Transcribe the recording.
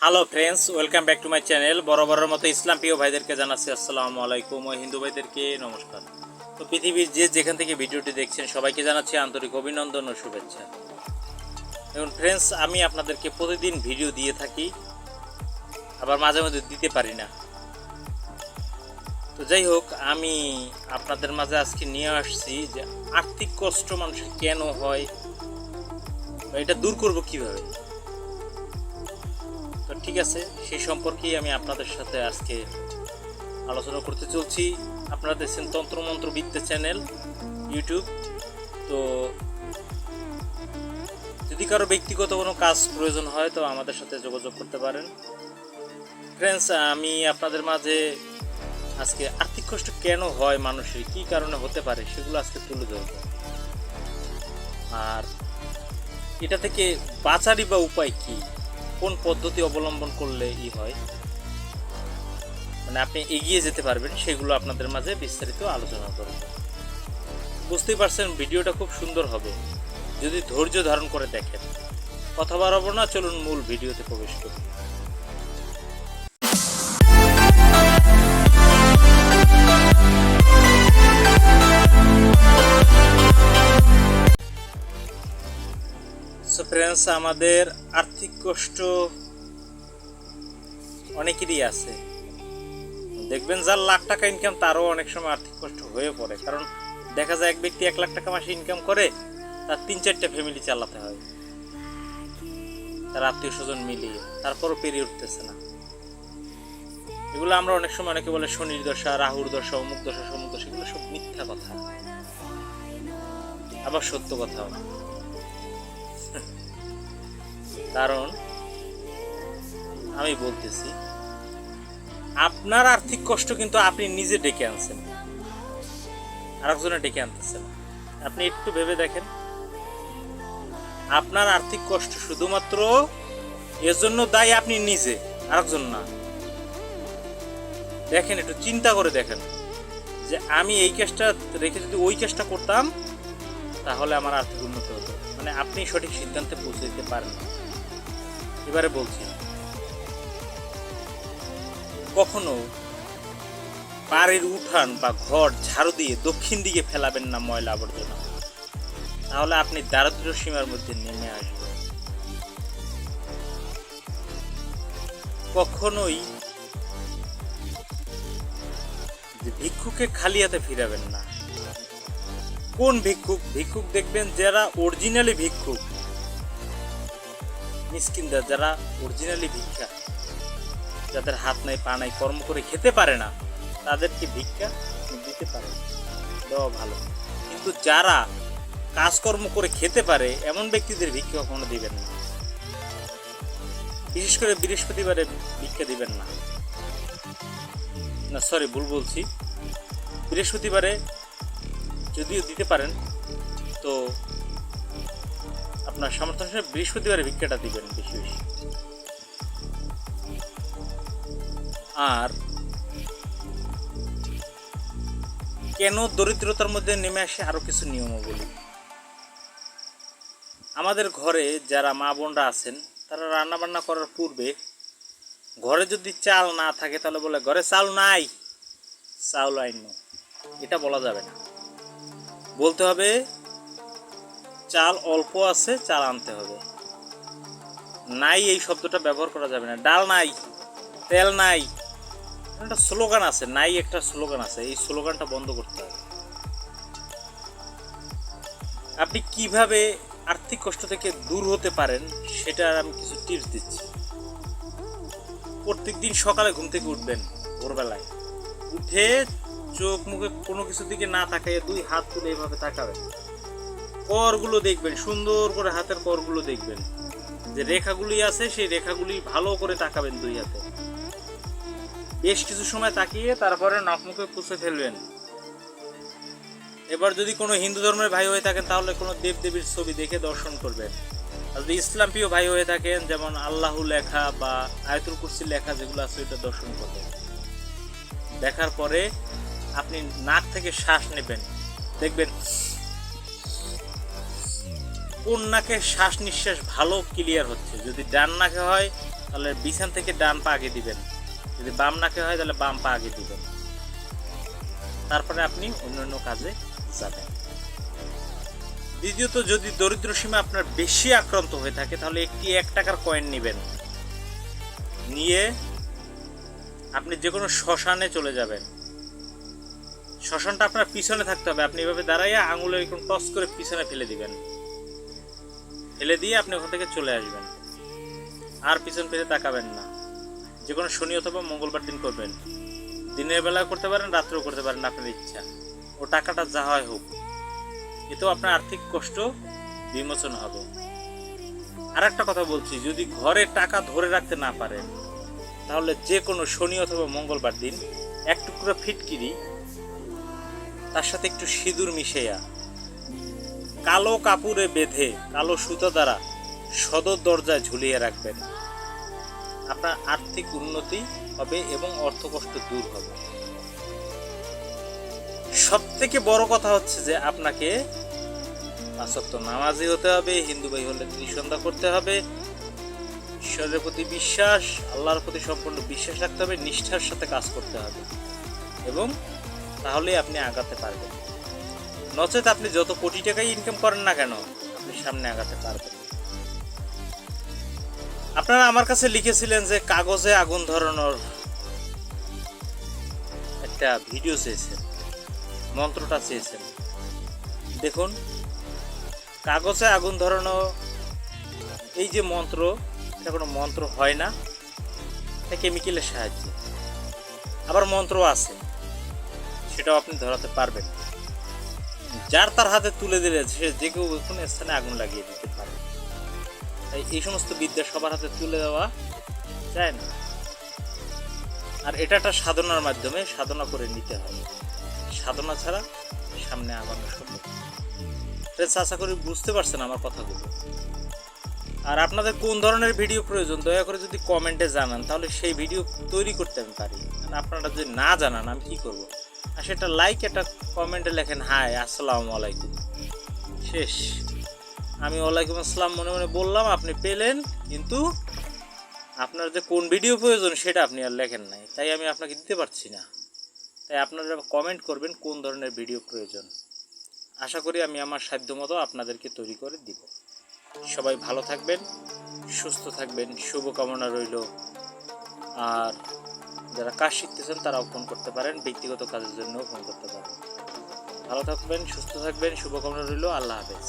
Hello friends, welcome back to my channel. বরাবরের মতো ইসলাম প্রিয় ভাইদেরকে জানাচ্ছি আসসালামু আলাইকুম ও হিন্দু ভাইদেরকে নমস্কার। তো পৃথিবীর যেখান থেকে ভিডিওটি দেখছেন সবাইকে জানাচ্ছি আন্তরিক অভিনন্দন ও শুভেচ্ছা। এবং ফ্রেন্ডস, আমি আপনাদেরকে প্রতিদিন ভিডিও দিয়ে থাকি, আবার মাঝে মাঝে দিতে পারি না। তো যাই হোক, আমি আপনাদের মাঝে আজকে নিয়ে আসছি যে আর্থিক কষ্ট মানুষের কেন হয় বা এটা দূর করব কিভাবে। তো ঠিক আছে, সেই সম্পর্কেই আমি আপনাদের সাথে আজকে আলোচনা করতে চলছি। আপনারা দেখছেন তন্ত্রমন্ত্র বিদ্যা চ্যানেল ইউটিউব। তো যদি কারো ব্যক্তিগত কোনো কাজ প্রয়োজন হয় তো আমাদের সাথে যোগাযোগ করতে পারেন। ফ্রেন্ডস, আমি আপনাদের মাঝে আজকে আর্থিক কষ্ট কেন হয় মানুষের, কী কারণে হতে পারে সেগুলো আজকে তুলে ধরব। আর এটা থেকে বাঁচারই বা উপায় কী, কোন পদ্ধতি অবলম্বন করলে হয়, মানে আপনি এগিয়ে যেতে পারবেন, সেগুলো আপনাদের মাঝে বিস্তারিত আলোচনা করব। বুঝতেই পারছেন ভিডিওটা খুব সুন্দর হবে যদি ধৈর্য ধারণ করে দেখেন। কথা বাড়াবো না, চলুন মূল ভিডিওতে প্রবেশ করি। সো ফ্রেন্ডস, আমাদের আর্থিক কষ্ট অনেকেরই আছে। দেখবেন যার লাখ টাকা ইনকাম তারও অনেক সময় আর্থিক কষ্ট হয়ে পড়ে, কারণ দেখা যায় এক ব্যক্তি 1 লাখ টাকা মাসে ইনকাম করে, তার 3-4টা ফ্যামিলি চালাতে হয়, তার আত্মীয় স্বজন মিলিয়ে, তারপরও পেরিয়ে উঠতেছে না। এগুলো আমরা অনেক সময় অনেকে বলে শনির দশা, রাহুর দশা, অমুক দশা, সমুক দশা, এগুলো সব মিথ্যা কথা, আবার সত্য কথাও। কারণ আমি বলতেছি, আপনার আর্থিক কষ্ট কিন্তু আপনি নিজে ডেকে আনছেন, আরেকজনে ডেকে আনতেছেন। আপনি একটু ভেবে দেখেন, আপনার আর্থিক কষ্ট শুধুমাত্র এর জন্য দায়ী আপনি নিজে, আরেকজন না। দেখেন, একটু চিন্তা করে দেখেন যে আমি এই কাজটা রেখে যদি ওই কাজটা করতাম তাহলে আমার আর্থিক উন্নতি হতো, মানে আপনি সঠিক সিদ্ধান্তে পৌঁছে দিতে পারেন না। এবারে বলছি, কখনো বাড়ির উঠান বা ঘর ঝাড়ু দিয়ে দক্ষিণ দিকে ফেলাবেন না ময়লা আবর্জনা, তাহলে আপনি দারিদ্র সীমার মধ্যে নেমে আসবেন। কখনোই ভিক্ষুককে খালি হাতে ফিরাবেন না। কোন ভিক্ষুক দেখবেন যারা অরিজিনালি ভিক্ষুক, মিসকিনদের যারা অরিজিনালি ভিক্ষা, যাদের হাত নাই পা নাই, কর্ম করে খেতে পারে না, তাদেরকে ভিক্ষা দিতে পারে, দেওয়া ভালো। কিন্তু যারা কাজকর্ম করে খেতে পারে এমন ব্যক্তিদের ভিক্ষা কখনো দিবেন না। বিশেষ করে বৃহস্পতিবারে ভিক্ষা দিবেন না, সরি ভুল বলছি, বৃহস্পতিবারে যদিও দিতে পারেন তো আপনার সামর্থ্য অনুসারে বৃহস্পতিবারে ভিক্ষাটা দিবেন বেশি বেশি। আর কেন দরিদ্রতার মধ্যে নেমে আসে আরও কিছু নিয়মাবলী। আমাদের ঘরে যারা মা বোনরা আছেন তারা রান্নাবান্না করার পূর্বে ঘরে যদি চাল না থাকে তাহলে বলে ঘরে চাল নাই, চাউল আইন, এটা বলা যাবে না। বলতে হবে চাল অল্প আছে, চাল আনতে হবে। নাই এই শব্দটা ব্যবহার করা যাবে না। ডাল নাই, তেল নাই, একটা স্লোগান আছে, নাই একটা স্লোগান আছে, এই স্লোগানটা বন্ধ করতে হবে। আপনি কিভাবে আর্থিক কষ্ট থেকে দূর হতে পারেন সেটার আমি কিছু টিপস দিচ্ছি। প্রত্যেকদিন সকালে ঘুম থেকে উঠবেন, ভোরবেলায় উঠে চোখ মুখে কোনো কিছু দিকে না তাকাইয়ে 2 হাত তুলে এভাবে তাকাবেন, করগুলো দেখবেন, সুন্দর করে হাতের করগুলো দেখবেন, যে রেখাগুলি আছে সেই রেখাগুলি ভালো করে তাকাবেন 2 হাতে। বেশ কিছু সময় তাকিয়ে তারপরে নাক মুখে পুছে ফেলবেন। এবার যদি কোনো হিন্দু ধর্মের ভাই হয়ে থাকেন তাহলে কোনো দেবদেবীর ছবি দেখে দর্শন করবেন। আর যদি ইসলাম প্রিয় ভাই হয়ে থাকেন, যেমন আল্লাহ লেখা বা আয়াতুল কুরসি লেখা যেগুলো আছে ওইটা দর্শন করবেন। দেখার পরে আপনি নাক থেকে শ্বাস নেবেন, দেখবেন কোন নাকে শ্বাস নিঃশ্বাস ভালো ক্লিয়ার হচ্ছে। যদি ডান নাকে হয় তাহলে বিছান থেকে ডান পা আগে দিবেন। যদি বাম নাকে হয় তাহলে বাম পা আগে দিবেন। তারপরে আপনি অন্যান্য কাজে যাবেন। দ্বিতীয়ত, যদি দরিদ্র সীমা আপনার বেশি আক্রান্ত হয়ে থাকে তাহলে একটি 1 টাকার কয়েন নেবেন, নিয়ে আপনি যে কোনো শ্মশানে চলে যাবেন। শ্মশানটা আপনার পিছনে থাকতে হবে। আপনি এভাবে দাঁড়াইয়া আঙুলে এরকম টস করে পিছনে ফেলে দিবেন। ফেলে দিয়ে আপনি ওখান থেকে চলে আসবেন। আর পিছন ফিরে তাকাবেন না। যে কোনো শনি অথবা মঙ্গলবার দিন করবেন। দিনের বেলা করতে পারেন, রাত্রেও করতে পারেন, আপনার ইচ্ছা। ও টাকাটা যা হয় হোক, এতেও আপনার আর্থিক কষ্ট বিমোচন হবে। আর একটা কথা বলছি, যদি ঘরে টাকা ধরে রাখতে না পারেন তাহলে যে কোনো শনি অথবা মঙ্গলবার দিন 1 টুকরো ফিটকিরি, তার সাথে একটু সিঁদুর মিশাইয়া কালো কাপড়ে বেঁধে কালো সুতো দ্বারা সদর দরজায় ঝুলিয়ে রাখবেন। আপনার আর্থিক উন্নতি হবে এবং অর্থকষ্ট দূর হবে। সব থেকে বড় কথা হচ্ছে যে আপনাকে 5 ওয়াক্ত নামাজি হতে হবে, হিন্দু ভাই হলে ত্রিসন্ধ্যা করতে হবে, ঈশ্বরের প্রতি বিশ্বাস, আল্লাহর প্রতি সম্পূর্ণ বিশ্বাস রাখতে হবে, নিষ্ঠার সাথে কাজ করতে হবে, এবং তাহলেই আপনি আগাতে পারবেন। নচেত আপনি যত কোটি টাকাই ইনকাম করেন না কেন, আপনি সামনে আগাতে পারবেন। আপনারা আমার কাছে লিখেছিলেন যে কাগজে আগুন ধরানোর একটা ভিডিও চেয়েছেন, মন্ত্রটা চেয়েছেন। দেখুন, কাগজে আগুন ধরানো এই যে মন্ত্র, এটা কোনো মন্ত্র হয় না, এটা কেমিক্যালের সাহায্যে। আবার মন্ত্র আছে, সেটাও আপনি ধরাতে পারবেন। যার তার হাতে তুলে দিলে সে যে কেউ কোনো স্থানে আগুন লাগিয়ে দিতে পারে। তাই এই সমস্ত বিদ্যা সবার হাতে তুলে দেওয়া যায় না। আর এটা একটা সাধনার মাধ্যমে সাধনা করে নিতে হয়। সাধনা ছাড়া সামনে আগানো সম্ভব। আশা করি বুঝতে পারছেন আমার কথাগুলো। আর আপনাদের কোন ধরনের ভিডিও প্রয়োজন দয়া করে যদি কমেন্টে জানান, তাহলে সেই ভিডিও তৈরি করতে আমি পারি। আপনারা যদি না জানান আমি কি করব? আর সেটা লাইক, একটা কমেন্টে লেখেন হাই, আসসালামু আলাইকুম, শেষ। আমি ওয়ালাইকুম আসসালাম মনে মনে বললাম, আপনি পেলেন, কিন্তু আপনার যে কোন ভিডিও প্রয়োজন সেটা আপনি আর লেখেন নাই, তাই আমি আপনাকে দিতে পারছি না। তাই আপনারা কমেন্ট করবেন কোন ধরনের ভিডিও প্রয়োজন। আশা করি আমি আমার সাধ্যমতো আপনাদেরকে তৈরি করে দিব। সবাই ভালো থাকবেন, সুস্থ থাকবেন, শুভকামনা রইল। আর যারা কাজ শিখতেছেন তারাও ফোন করতে পারেন, ব্যক্তিগত কাজের জন্যও ফোন করতে পারেন। ভালো থাকবেন, সুস্থ থাকবেন, শুভকামনা রইল। আল্লাহ হাফেজ।